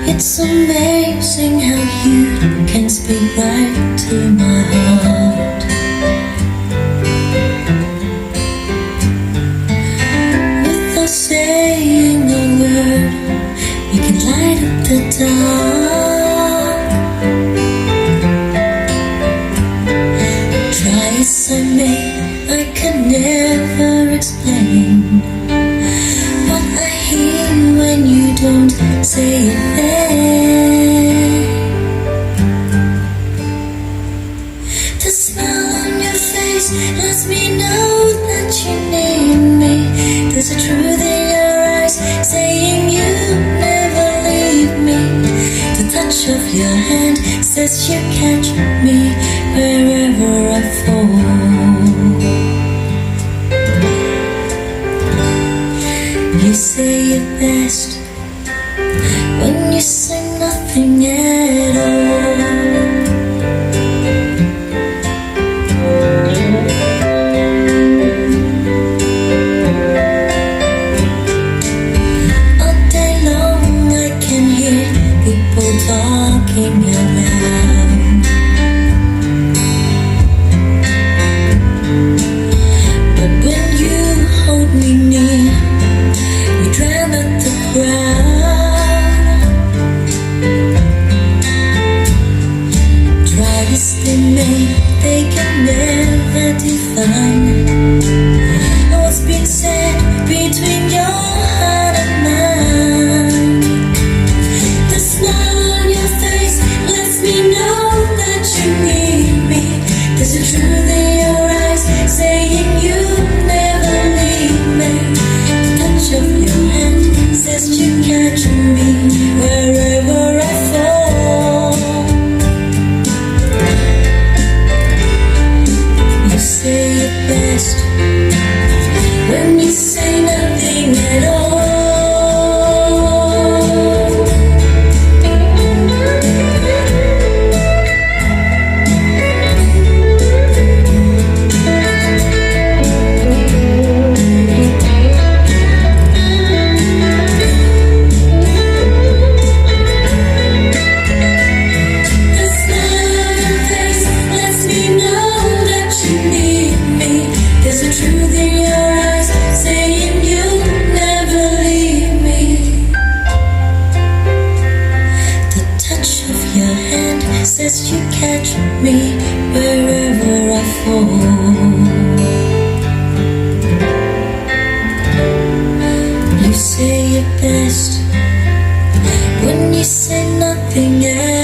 It's amazing how you can speak right to my heart. Without saying a word, you can light up the dark. Try as I may, I can never explain what I hear when you don't say a thing. The smile on your face lets me know that you need me. There's a truth in your eyes saying you never leave me. The touch of your hand says you catch me wherever I fall. You say it best when you say nothing at all. All day long I can hear people talking out loud, but when you hold me near, you drown out the crowd. Try as they may, they can never define what's been said between your heart and mine. The smile on your face lets me know that you need me. There's a truth in your eyes saying you never leave me. The touch of your hand says you catch me wherever I fall. You say it best when you say nothing at all. The smile on your face lets me know that you need me. There's a truth in your eyes saying you'll never leave me. The touch of your hand says you catch me wherever I fall. You say it best when you say nothing else.